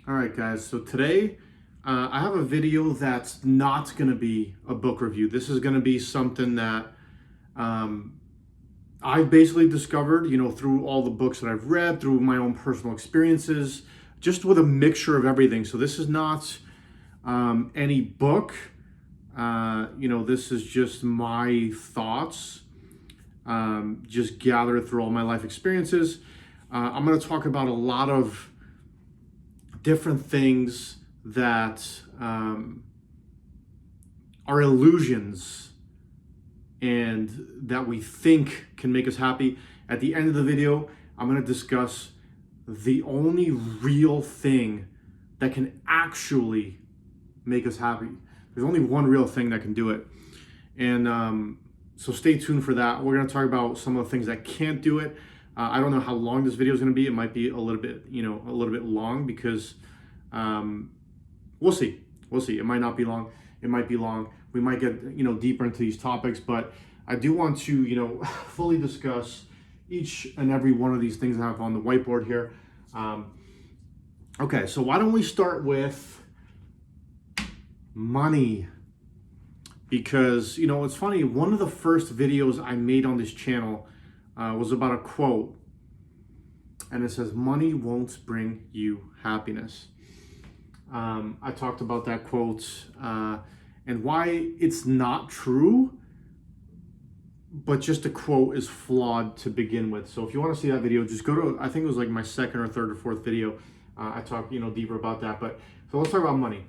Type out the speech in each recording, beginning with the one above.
All right, guys. So today I have a video that's not going to be a book review. This is going to be something that um, I've basically discovered, through all the books that I've read, through my own personal experiences, just with a mixture of everything. So this is not any book. This is just my thoughts, just gathered through all my life experiences. I'm going to talk about a lot of different things that are illusions and that we think can make us happy. At the end of the video, I'm going to discuss the only real thing that can actually make us happy. There's only one real thing that can do it. And so stay tuned for that. We're going to talk about some of the things that can't do it. I don't know how long this video is going to be. It might be a little bit long because we'll see. We'll see. It might not be long. It might be long. We might get, deeper into these topics, but I do want to, fully discuss each and every one of these things I have on the whiteboard here. Okay, so why don't we start with money? Because, it's funny, one of the first videos I made on this channel was about a quote, and it says, "Money won't bring you happiness." I talked about that quote and why it's not true, but just the quote is flawed to begin with. So if you want to see that video, just go to, I think it was like my second or third or fourth video. I talk, deeper about that. But so let's talk about money.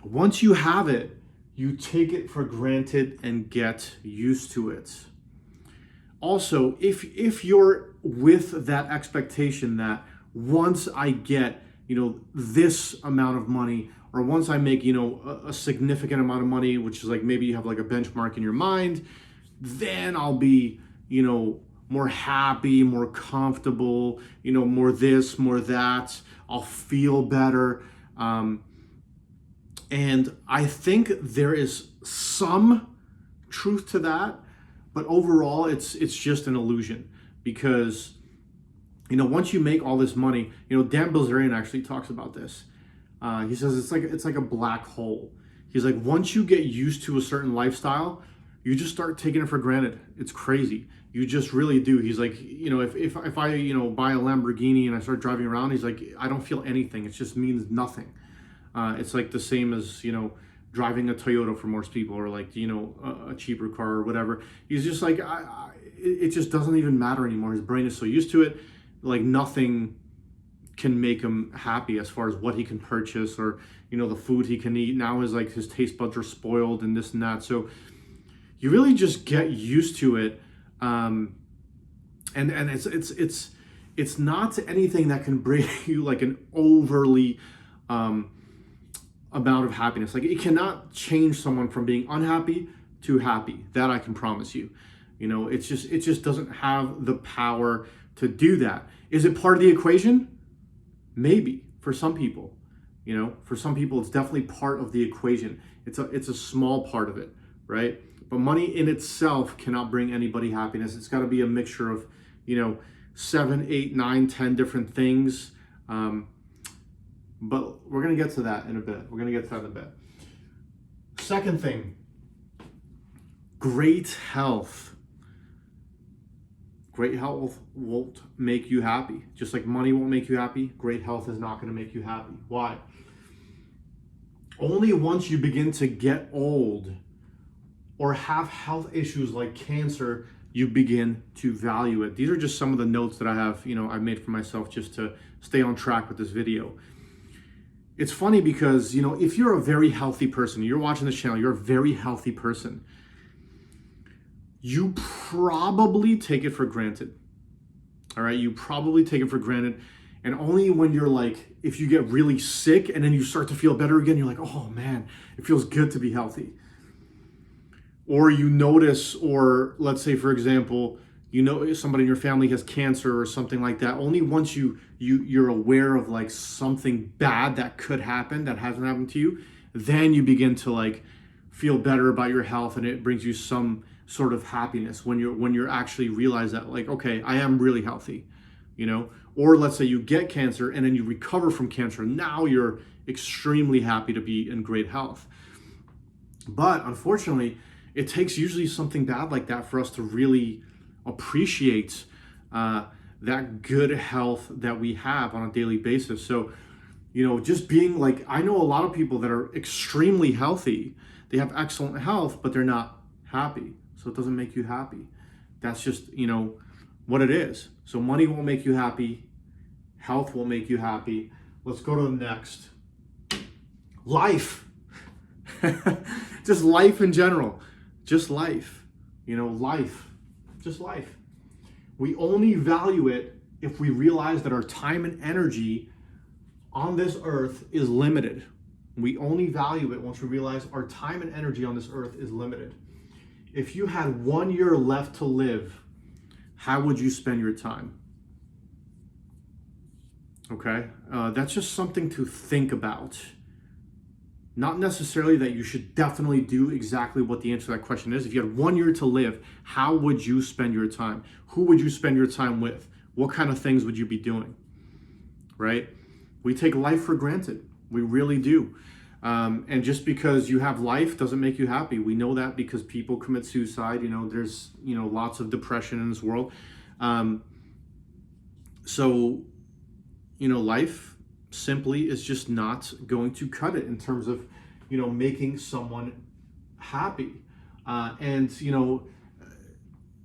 Once you have it, you take it for granted and get used to it. Also, if you're with that expectation that once I get, this amount of money, or once I make, a significant amount of money, which is like maybe you have like a benchmark in your mind, then I'll be, more happy, more comfortable, more this, more that. I'll feel better. And I think there is some truth to that, but overall it's just an illusion because, once you make all this money, Dan Bilzerian actually talks about this. He says it's like a black hole. He's like, once you get used to a certain lifestyle, you just start taking it for granted. It's crazy. You just really do. He's like, if I buy a Lamborghini and I start driving around, he's like, I don't feel anything. It just means nothing. It's like the same as, driving a Toyota for most people, or like, a cheaper car or whatever. He's just like, it just doesn't even matter anymore. His brain is so used to it. Like nothing can make him happy as far as what he can purchase or, the food he can eat. Now his taste buds are spoiled and this and that. So you really just get used to it. And it's not anything that can bring you like an overly, amount of happiness. Like it cannot change someone from being unhappy to happy. That I can promise you. It just doesn't have the power to do that. Is it part of the equation? Maybe for some people. For some people it's definitely part of the equation. It's a small part of it, right? But money in itself cannot bring anybody happiness. It's got to be a mixture of, 7, 8, 9, 10 different things. But we're going to get to that in a bit. Second thing, great health. Great health won't make you happy. Just like money won't make you happy, great health is not going to make you happy. Why? Only once you begin to get old or have health issues like cancer, you begin to value it. These are just some of the notes that I have, I've made for myself just to stay on track with this video. It's funny because, if you're a very healthy person, you're watching this channel, you're a very healthy person, you probably take it for granted. All right, you probably take it for granted. And only when you're like, if you get really sick and then you start to feel better again, you're like, oh man, it feels good to be healthy. Or you notice, or let's say, for example, somebody in your family has cancer or something like that. Only once you're aware of like something bad that could happen that hasn't happened to you, then you begin to like feel better about your health, and it brings you some sort of happiness when you're actually realize that like, okay, I am really healthy, Or let's say you get cancer and then you recover from cancer. Now you're extremely happy to be in great health. But unfortunately, it takes usually something bad like that for us to really appreciate that good health that we have on a daily basis. So, just being like, I know a lot of people that are extremely healthy. They have excellent health, but they're not happy. So it doesn't make you happy. That's just, what it is. So money won't make you happy. Health won't make you happy. Let's go to the next. Life. Just life in general. Just life. Life. Just life. We only value it if we realize that our time and energy on this earth is limited. We only value it once we realize our time and energy on this earth is limited. If you had 1 year left to live, how would you spend your time? Okay, that's just something to think about. Not necessarily that you should definitely do exactly what the answer to that question is. If you had 1 year to live, how would you spend your time? Who would you spend your time with? What kind of things would you be doing? Right? We take life for granted. We really do. And just because you have life doesn't make you happy. We know that because people commit suicide. There's, lots of depression in this world. So, life simply is just not going to cut it in terms of, making someone happy. And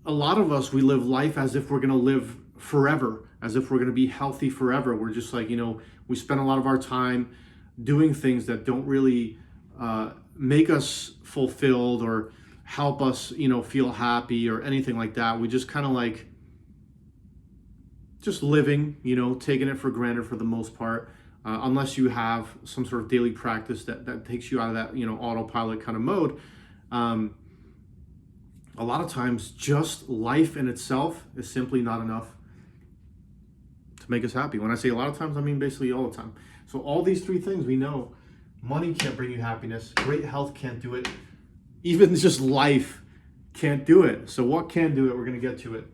a lot of us, we live life as if we're going to live forever, as if we're going to be healthy forever. We're just like, we spend a lot of our time doing things that don't really make us fulfilled or help us, feel happy or anything like that. We just kind of like just living, taking it for granted for the most part, unless you have some sort of daily practice that takes you out of that, autopilot kind of mode. A lot of times just life in itself is simply not enough to make us happy. When I say a lot of times, I mean basically all the time. So all these three things we know, money can't bring you happiness, great health can't do it, even just life can't do it. So what can do it? We're going to get to it.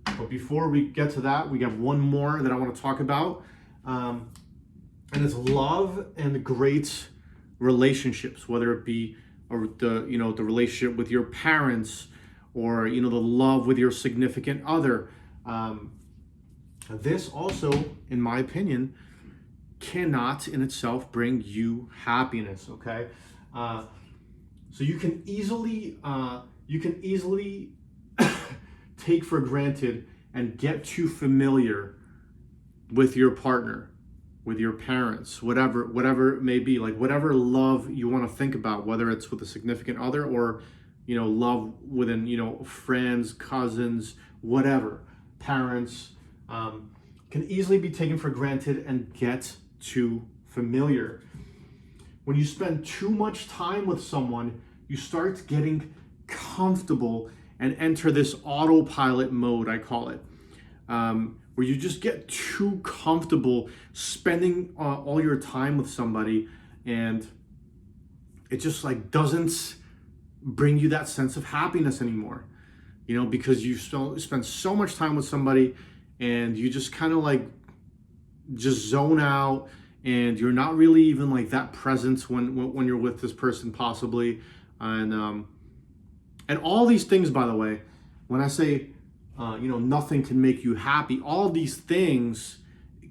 But before we get to that, we got one more that I want to talk about. And it's love and great relationships, whether it be the relationship with your parents or, the love with your significant other. This also, in my opinion, cannot in itself bring you happiness. Okay. So you can easily take for granted and get too familiar with your partner, with your parents, whatever it may be, like whatever love you want to think about, whether it's with a significant other or, love within, friends, cousins, whatever, parents, can easily be taken for granted and get too familiar. When you spend too much time with someone, you start getting comfortable and enter this autopilot mode, I call it, where you just get too comfortable spending all your time with somebody, and it just like doesn't bring you that sense of happiness anymore, because you spend so much time with somebody and you just kind of like just zone out, and you're not really even like that present when you're with this person possibly, and all these things, by the way, when I say nothing can make you happy, all these things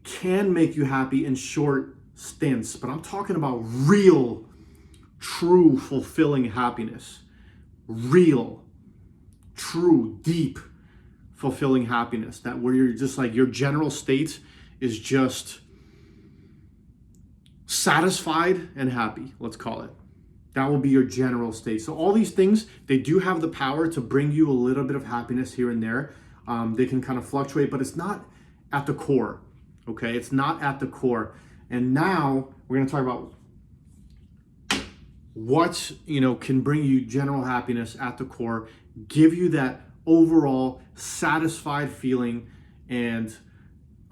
can make you happy in short stints, but I'm talking about real, true, fulfilling happiness. Real, true, deep, fulfilling happiness, that where you're just like your general state is just satisfied and happy, let's call it. That will be your general state. So all these things, they do have the power to bring you a little bit of happiness here and there. They can kind of fluctuate, but it's not at the core, okay? It's not at the core. And now we're going to talk about what, can bring you general happiness at the core, give you that overall satisfied feeling, and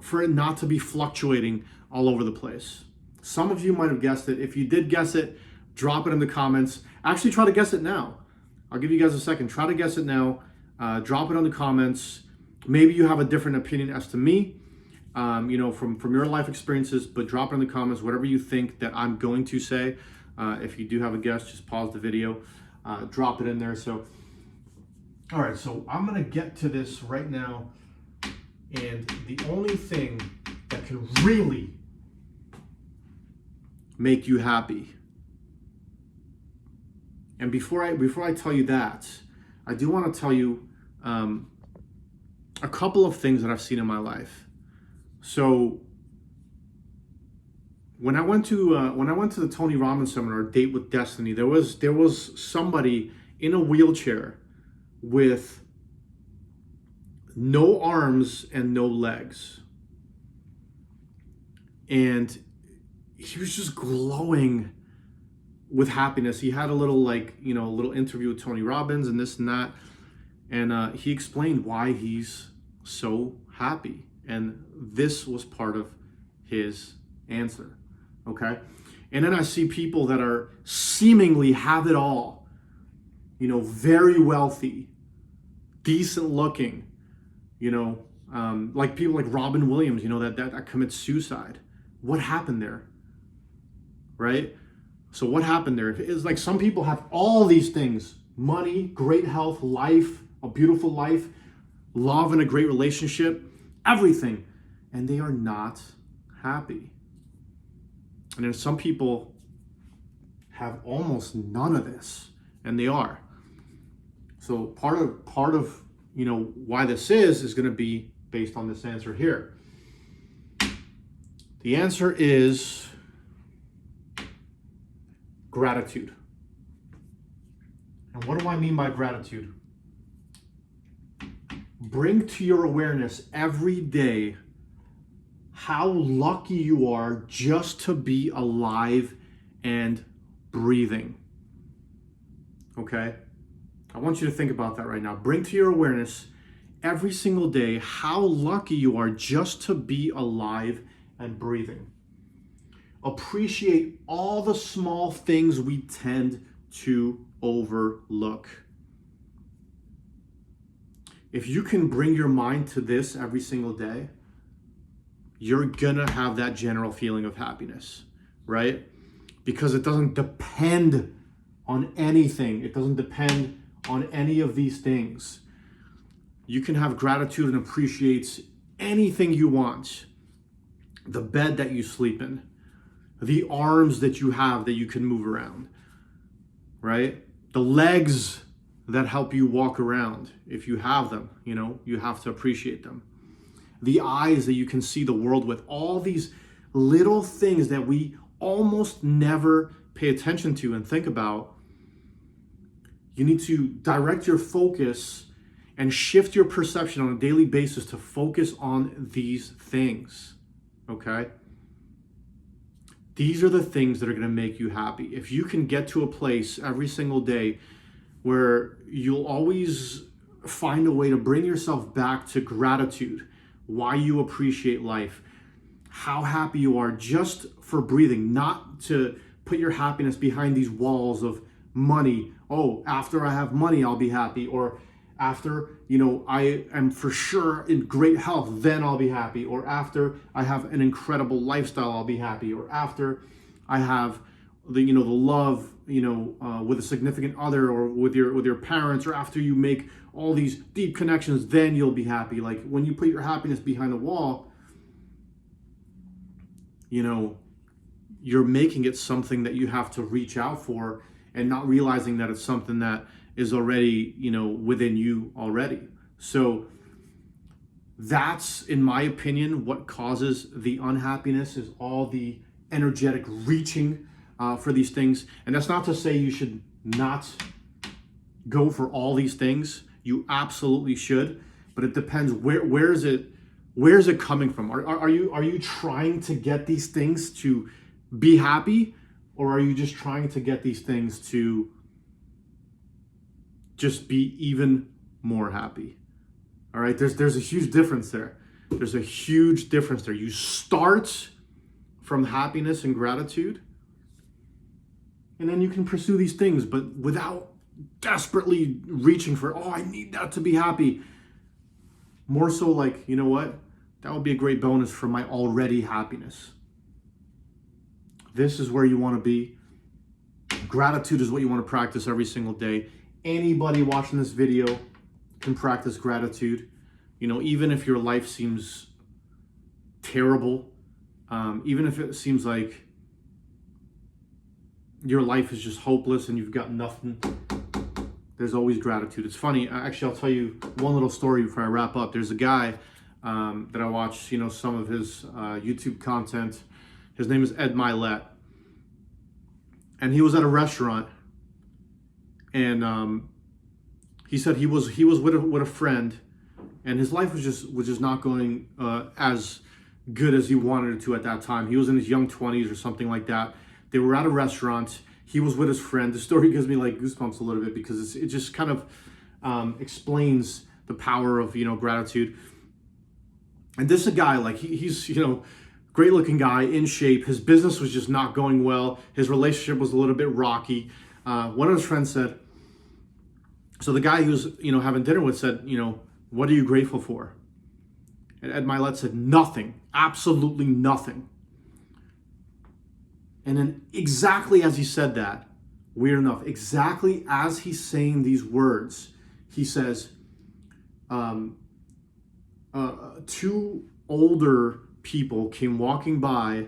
for it not to be fluctuating all over the place. Some of you might have guessed it. If you did guess it, drop it in the comments. Actually, try to guess it now. I'll give you guys a second. Try to guess it now. Drop it in the comments. Maybe you have a different opinion as to me. from your life experiences, but drop it in the comments, whatever you think that I'm going to say. If you do have a guess, just pause the video, drop it in there. So, all right, so I'm gonna get to this right now. And the only thing that can really make you happy. And before I tell you that, I do want to tell you a couple of things that I've seen in my life. So when I went to the Tony Robbins seminar, Date with Destiny, there was somebody in a wheelchair with no arms and no legs, and he was just glowing with happiness. He had a little little interview with Tony Robbins and this and that, and he explained why he's so happy, and this was part of his answer. Okay, and then I see people that are seemingly have it all, very wealthy, decent looking, like people like Robin Williams, that commits suicide. What happened there? Right? So what happened there? It's like some people have all these things: money, great health, life, a beautiful life, love and a great relationship, everything, and they are not happy. And then some people have almost none of this, and they are. So part of why this is going to be based on this answer here. The answer is gratitude. And what do I mean by gratitude? Bring to your awareness every day how lucky you are just to be alive and breathing. Okay? I want you to think about that right now. Bring to your awareness every single day how lucky you are just to be alive and breathing. Appreciate all the small things we tend to overlook. If you can bring your mind to this every single day, you're gonna have that general feeling of happiness, right? Because it doesn't depend on anything. It doesn't depend on any of these things. You can have gratitude and appreciate anything you want. The bed that you sleep in, the arms that you have that you can move around, right? The legs that help you walk around. If you have them, you have to appreciate them. The eyes that you can see the world with. All these little things that we almost never pay attention to and think about. You need to direct your focus and shift your perception on a daily basis to focus on these things, okay? These are the things that are going to make you happy. If you can get to a place every single day where you'll always find a way to bring yourself back to gratitude, why you appreciate life, how happy you are just for breathing, not to put your happiness behind these walls of money. Oh, after I have money, I'll be happy. Or after, I am for sure in great health, then I'll be happy. Or after I have an incredible lifestyle, I'll be happy. Or after I have the love, with a significant other or with your parents, or after you make all these deep connections, then you'll be happy. Like when you put your happiness behind a wall, you're making it something that you have to reach out for and not realizing that it's something that is already, within you already. So that's, in my opinion, what causes the unhappiness is all the energetic reaching for these things. And that's not to say you should not go for all these things. You absolutely should, but it depends where is it coming from? Are you trying to get these things to be happy, or are you just trying to get these things to just be even more happy? All right, there's a huge difference there. There's a huge difference there. You start from happiness and gratitude, and then you can pursue these things, but without desperately reaching for, oh, I need that to be happy. More so like, you know what? That would be a great bonus for my already happiness. This is where you want to be. Gratitude is what you want to practice every single day. Anybody watching this video can practice gratitude. You know, even if your life seems terrible, even if it seems like your life is just hopeless and you've got nothing, there's always gratitude. It's funny, actually, I'll tell you one little story before I wrap up. There's a guy that I watch, you know, some of his YouTube content. His name is Ed Milet. And he was at a restaurant, and he said he was with a friend, and his life was just not going as good as he wanted it to at that time. He was in his young 20s or something like that. They were at a restaurant. He was with his friend. The story gives me like goosebumps a little bit because it just kind of explains the power of, you know, gratitude. And this is a guy, like he's, you know, great looking guy, in shape. His business was just not going well. His relationship was a little bit rocky. One of his friends said, so the guy he was, you know, having dinner with said, you know, what are you grateful for? And Ed Milet said, nothing, absolutely nothing. And then exactly as he said that, weird enough, exactly as he's saying these words, he says, two older people came walking by.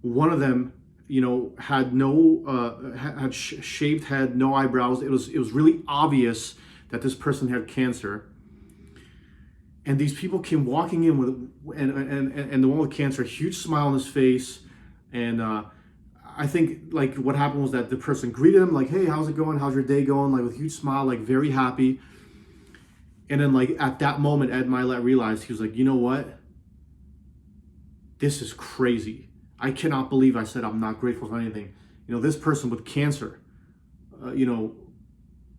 One of them, you know, had no had shaved head, no eyebrows. It was really obvious that this person had cancer. And these people came walking in with, and the one with cancer, a huge smile on his face. And I think like what happened was that the person greeted him like, hey, how's it going? How's your day going? Like with a huge smile, like very happy. And then like at that moment, Ed Milet realized, he was like, you know what? This is crazy. I cannot believe I said I'm not grateful for anything. You know, this person with cancer, you know,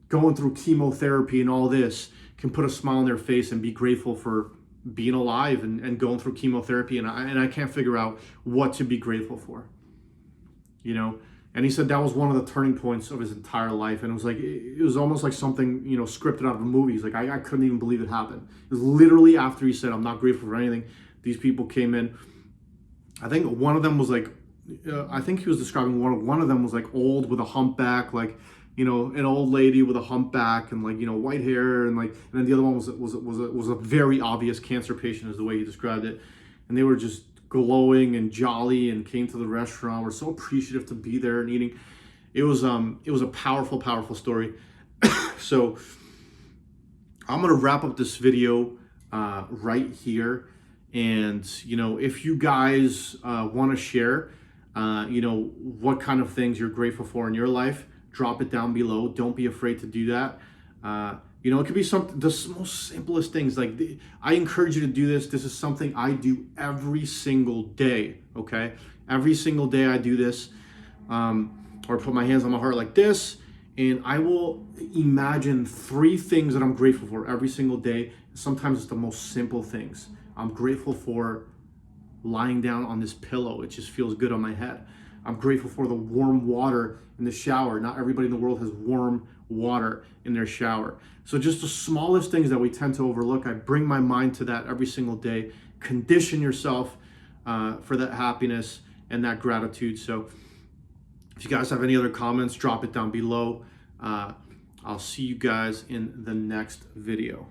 going through chemotherapy and all this, can put a smile on their face and be grateful for being alive and going through chemotherapy. And I can't figure out what to be grateful for, you know? And he said that was one of the turning points of his entire life. And it was almost like something, you know, scripted out of a movie. He's like, I couldn't even believe it happened. It was literally after he said, I'm not grateful for anything. These people came in. I think one of them was like, I think he was describing one of them was like old with a humpback, like, you know, an old lady with a humpback and like, you know, white hair, and then the other one was a very obvious cancer patient, is the way he described it. And they were just glowing and jolly and came to the restaurant. We're so appreciative to be there and eating. It was a powerful, powerful story. So I'm gonna wrap up this video right here. And, you know, if you guys want to share, you know, what kind of things you're grateful for in your life, drop it down below. Don't be afraid to do that. You know, it could be the most simplest things. Like, I encourage you to do this. This is something I do every single day, okay? Every single day I do this, or put my hands on my heart like this, and I will imagine 3 things that I'm grateful for every single day. Sometimes it's the most simple things. I'm grateful for lying down on this pillow. It just feels good on my head. I'm grateful for the warm water in the shower. Not everybody in the world has warm water in their shower. So just the smallest things that we tend to overlook, I bring my mind to that every single day. Condition yourself for that happiness and that gratitude. So if you guys have any other comments, drop it down below. I'll see you guys in the next video.